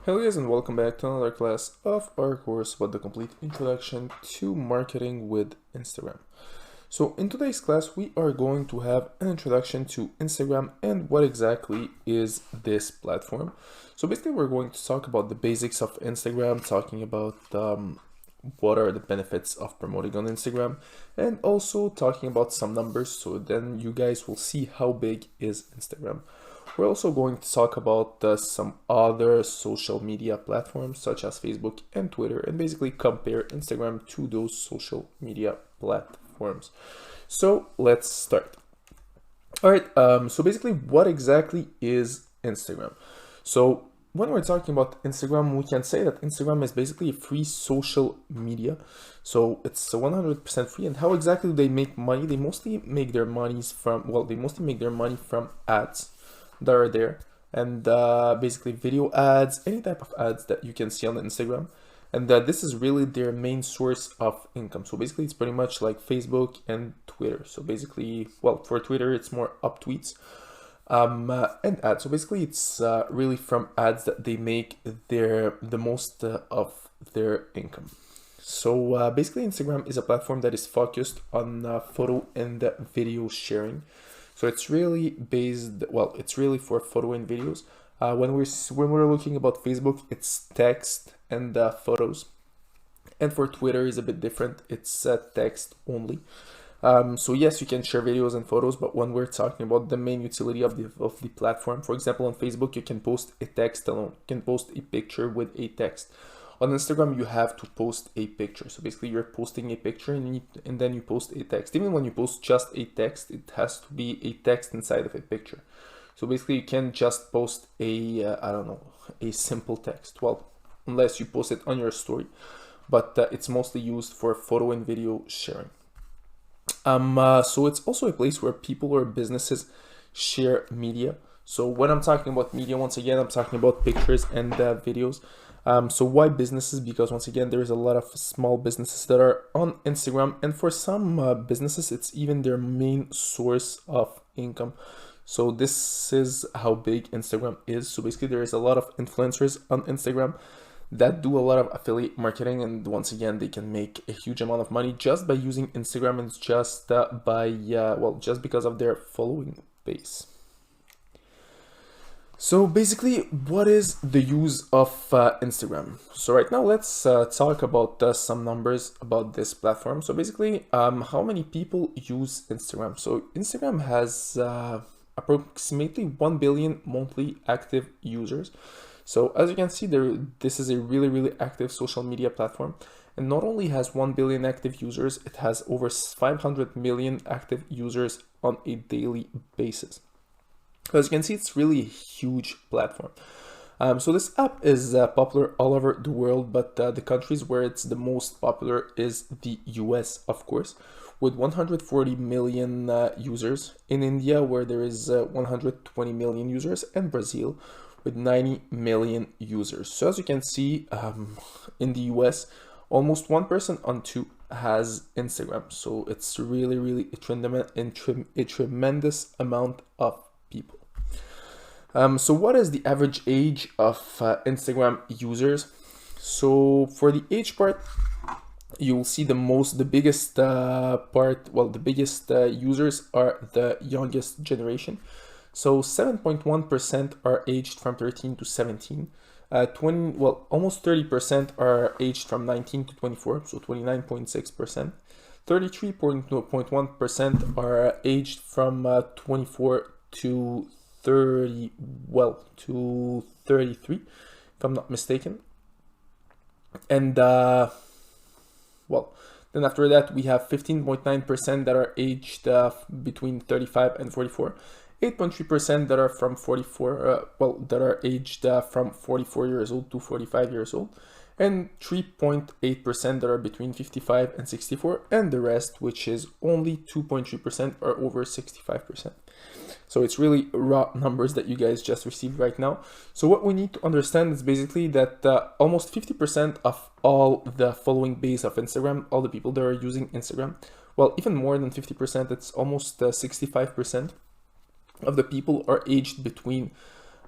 Hello guys and welcome back to another class of our course about the complete introduction to marketing with Instagram. So in today's class we are going to have an introduction to Instagram and what exactly is this platform. So basically we're going to talk about the basics of Instagram, talking about what are the benefits of promoting on Instagram, and also talking about some numbers so then you guys will see how big is Instagram. We're also going to talk about some other social media platforms such as Facebook and Twitter and basically compare Instagram to those social media platforms. So let's start. All right, so basically what exactly is Instagram? So when we're talking about Instagram, we can say that Instagram is basically a free social media. So it's 100% free. And how exactly do they make money? They mostly make their monies from, they mostly make their money from ads that are there, and basically video ads, any type of ads that you can see on Instagram, and this is really their main source of income. So basically it's pretty much like Facebook and Twitter. So basically, for Twitter it's more up tweets and ads. So basically it's really from ads that they make the most of their income. So basically Instagram is a platform that is focused on photo and video sharing. So it's really it's really for photo and videos. When we're looking about Facebook, it's text and photos, and for Twitter is a bit different. It's text only. So yes, you can share videos and photos, but when we're talking about the main utility of the platform, for example, on Facebook, you can post a text alone. You can post a picture with a text. On Instagram, you have to post a picture. So basically you're posting a picture and then you post a text. Even when you post just a text, it has to be a text inside of a picture. So basically you can't just post a, a simple text. Well, unless you post it on your story, but it's mostly used for photo and video sharing. So it's also a place where people or businesses share media. So when I'm talking about media, once again, I'm talking about pictures and videos. So why businesses? Because once again, there's a lot of small businesses that are on Instagram, and for some businesses, it's even their main source of income. So this is how big Instagram is. So basically there is a lot of influencers on Instagram that do a lot of affiliate marketing, and once again, they can make a huge amount of money just by using Instagram and just just because of their following base. So basically, what is the use of Instagram? So right now, let's talk about some numbers about this platform. So basically, how many people use Instagram? So Instagram has approximately 1 billion monthly active users. So as you can see, this is a really active social media platform. And not only has 1 billion active users, it has over 500 million active users on a daily basis. As you can see, it's really a huge platform. So this app is popular all over the world, but the countries where it's the most popular is the US, of course, with 140 million users, in India where there is 120 million users, and Brazil with 90 million users. So as you can see, in the US, almost 1 person on 2 has Instagram. So it's really a tremendous amount of people. So what is the average age of Instagram users? So for the age part, you'll see the biggest part, the biggest users are the youngest generation. So 7.1% are aged from 13 to 17. Almost 30% are aged from 19 to 24, so 29.6%. 33.1% are aged from 24 to 33, if I'm not mistaken. And then after that we have 15.9% that are aged between 35 and 44, 8.3% that are from 44 that are aged from 44 years old to 45 years old, and 3.8% that are between 55 and 64, and the rest, which is only 2.3%, are over 65%. So it's really raw numbers that you guys just received right now. So what we need to understand is basically that almost 50% of all the following base of Instagram, all the people that are using Instagram, even more than 50%, it's almost 65% of the people are aged between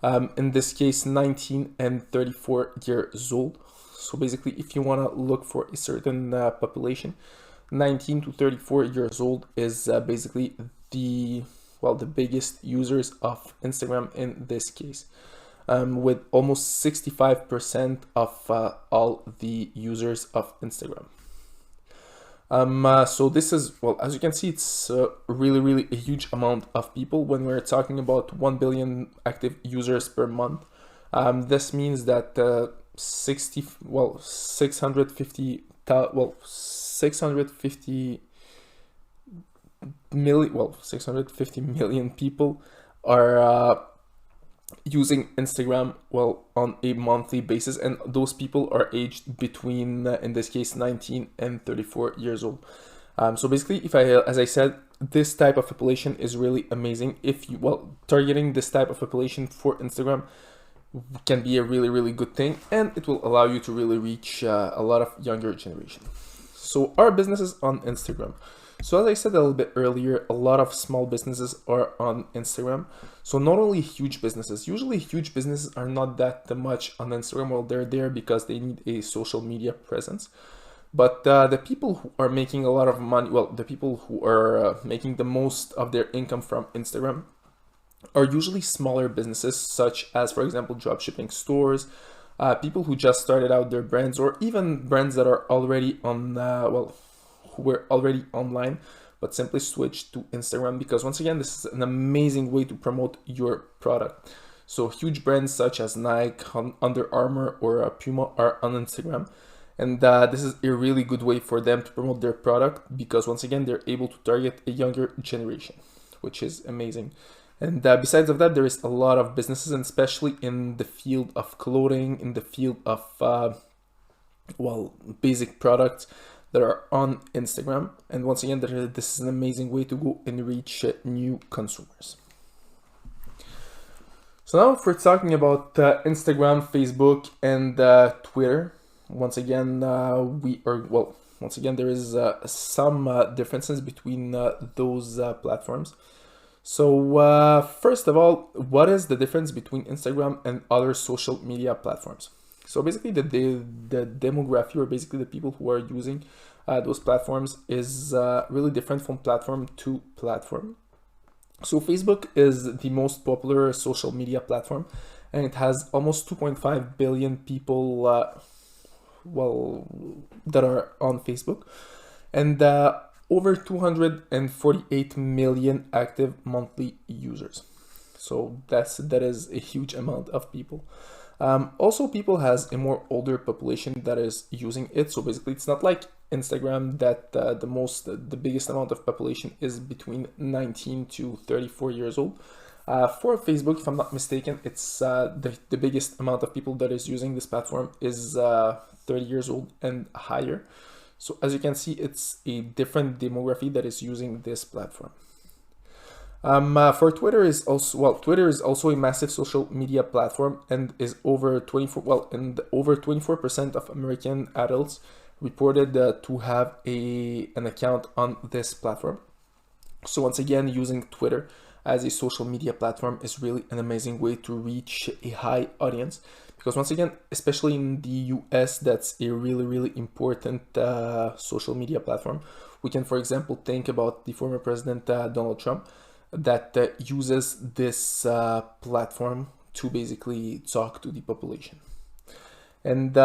in this case 19 and 34 years old. So basically, if you want to look for a certain population, 19 to 34 years old is basically the biggest users of Instagram in this case, with almost 65% of all the users of Instagram. So this is, well, as you can see, it's really a huge amount of people. When we're talking about 1 billion active users per month, this means that 650 million people are using Instagram on a monthly basis, and those people are aged between in this case 19 and 34 years old. So basically, as I said, this type of population is really amazing. If you targeting this type of population for Instagram can be a really good thing, and it will allow you to really reach a lot of younger generation. So our businesses on Instagram. So as I said a little bit earlier, a lot of small businesses are on Instagram. So not only huge businesses, usually huge businesses are not that much on Instagram. Well, they're there because they need a social media presence. But the people who are making a lot of money, the people who are making the most of their income from Instagram are usually smaller businesses, such as, for example, dropshipping stores, people who just started out their brands, or even brands that are already on, who were already online, but simply switch to Instagram, because once again, this is an amazing way to promote your product. So huge brands such as Nike, Under Armour, or Puma are on Instagram. And this is a really good way for them to promote their product, because once again, they're able to target a younger generation, which is amazing. And besides of that, there is a lot of businesses, and especially in the field of clothing, in the field of, basic products that are on Instagram. And once again, this is an amazing way to go and reach new consumers. So now if we're talking about Instagram, Facebook, and Twitter, once again, there is some differences between those platforms. So first of all, what is the difference between Instagram and other social media platforms? So basically the demography, or basically the people who are using those platforms, is really different from platform to platform. So Facebook is the most popular social media platform, and it has almost 2.5 billion people that are on Facebook, and over 248 million active monthly users. So that is a huge amount of people. Also, people has a more older population that is using it. So basically, it's not like Instagram that the biggest amount of population is between 19 to 34 years old. For Facebook, if I'm not mistaken, it's the biggest amount of people that is using this platform is 30 years old and higher. So as you can see, it's a different demography that is using this platform. For Twitter is also a massive social media platform, and is over 24% of American adults reported to have an account on this platform. So once again, using Twitter as a social media platform is really an amazing way to reach a high audience, because once again, especially in the US, that's a really important social media platform. We can, for example, think about the former president Donald Trump, that uses this platform to basically talk to the population. And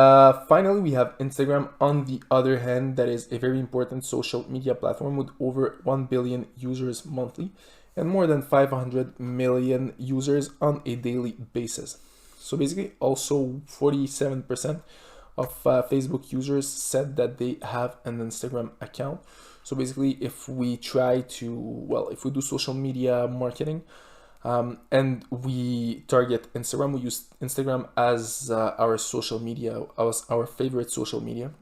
finally, we have Instagram, on the other hand, that is a very important social media platform with over 1 billion users monthly and more than 500 million users on a daily basis. So basically, also 47% of Facebook users said that they have an Instagram account. So basically, if we try to, if we do social media marketing and we target Instagram, we use Instagram as our social media, as our favorite social media.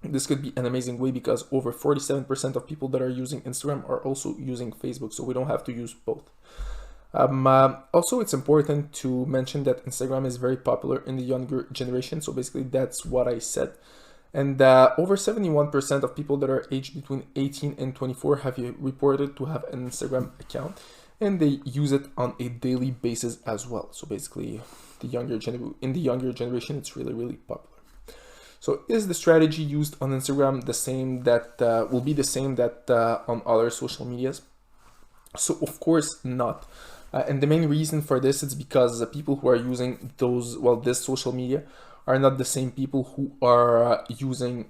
This could be an amazing way, because over 47% of people that are using Instagram are also using Facebook, so we don't have to use both. Also, it's important to mention that Instagram is very popular in the younger generation. So basically, that's what I said. And over 71% of people that are aged between 18 and 24 have reported to have an Instagram account. and they use it on a daily basis as well. So basically, in the younger generation, it's really popular. So is the strategy used on Instagram the same that will be the same that on other social medias? So of course not. And the main reason for this is because the people who are using this social media are not the same people who are using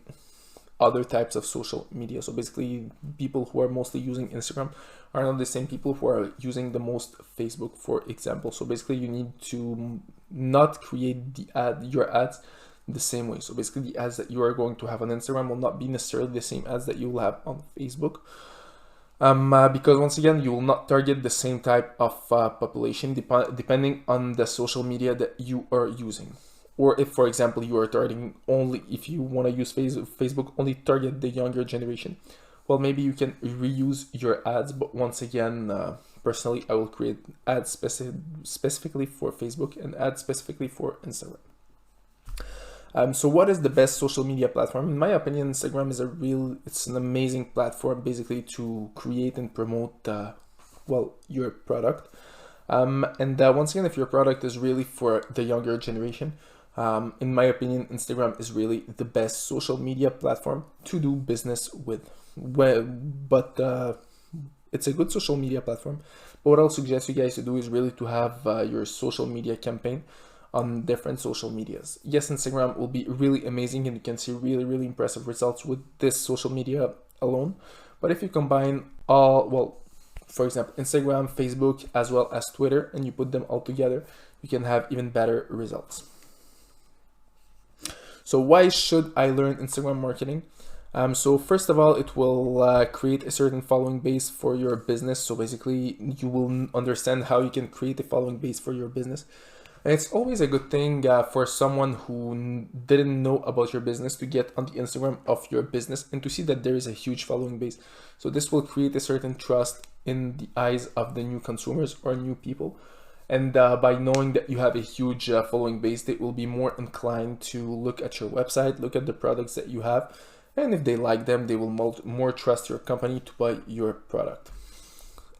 other types of social media. So basically, people who are mostly using Instagram are not the same people who are using the most Facebook, for example. So basically, you need to not create your ads the same way. So basically, the ads that you are going to have on Instagram will not be necessarily the same ads that you will have on Facebook. Because once again, you will not target the same type of population depending on the social media that you are using. Or if, for example, you are targeting only, if you want to use Facebook, only target the younger generation, well, maybe you can reuse your ads. But once again, personally, I will create ads specifically for Facebook and ads specifically for Instagram. So what is the best social media platform? In my opinion, Instagram is it's an amazing platform basically to create and promote, your product. Once again, if your product is really for the younger generation, in my opinion, Instagram is really the best social media platform to do business with. It's a good social media platform. But what I'll suggest you guys to do is really to have your social media campaign on different social medias. Yes, Instagram will be really amazing and you can see really impressive results with this social media alone. But if you combine for example, Instagram, Facebook, as well as Twitter, and you put them all together, you can have even better results. So why should I learn Instagram marketing? So first of all, it will create a certain following base for your business. So basically, you will understand how you can create a following base for your business. And it's always a good thing for someone who didn't know about your business to get on the Instagram of your business and to see that there is a huge following base. So this will create a certain trust in the eyes of the new consumers or new people. And by knowing that you have a huge following base, they will be more inclined to look at your website, look at the products that you have. And if they like them, they will more trust your company to buy your product.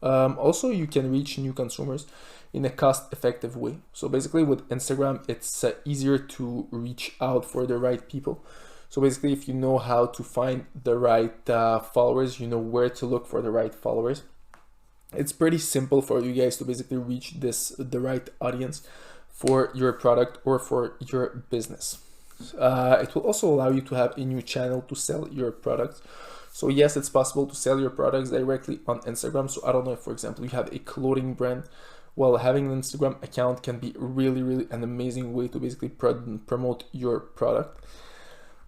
Also, you can reach new consumers in a cost-effective way. So basically with Instagram, it's easier to reach out for the right people. So basically, if you know how to find the right followers, you know where to look for the right followers, it's pretty simple for you guys to basically reach the right audience for your product or for your business. It will also allow you to have a new channel to sell your products. So yes, it's possible to sell your products directly on Instagram. So I don't know if, for example, you have a clothing brand. Well, having an Instagram account can be really an amazing way to basically promote your product.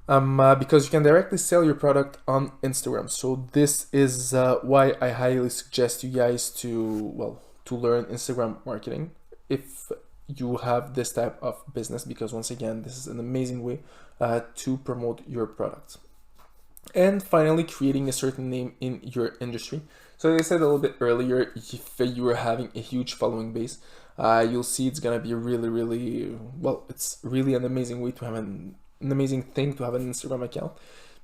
Because you can directly sell your product on Instagram. So this is why I highly suggest you guys to learn Instagram marketing if you have this type of business, because once again, this is an amazing way to promote your products. And finally, creating a certain name in your industry. So as I said a little bit earlier, if you are having a huge following base, you'll see it's gonna be it's really an amazing way to have an amazing thing to have an Instagram account,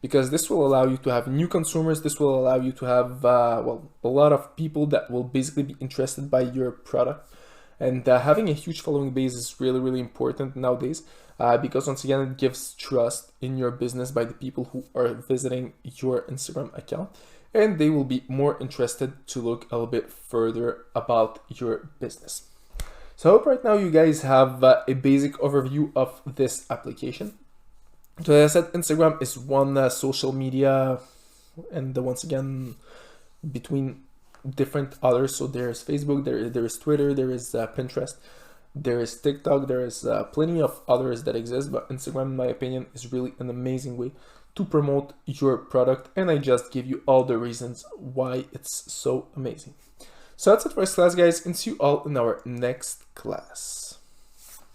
because this will allow you to have new consumers. This will allow you to have a lot of people that will basically be interested by your product. And having a huge following base is really important nowadays, because once again, it gives trust in your business by the people who are visiting your Instagram account, and they will be more interested to look a little bit further about your business. So I hope right now you guys have a basic overview of this application. So as I said, Instagram is one social media, and once again, between different others. So there's Facebook, there is Twitter, there is Pinterest, there is TikTok, there is plenty of others that exist, but Instagram, in my opinion, is really an amazing way to promote your product, and I just give you all the reasons why it's so amazing. So that's it for this class, guys, and see you all in our next class.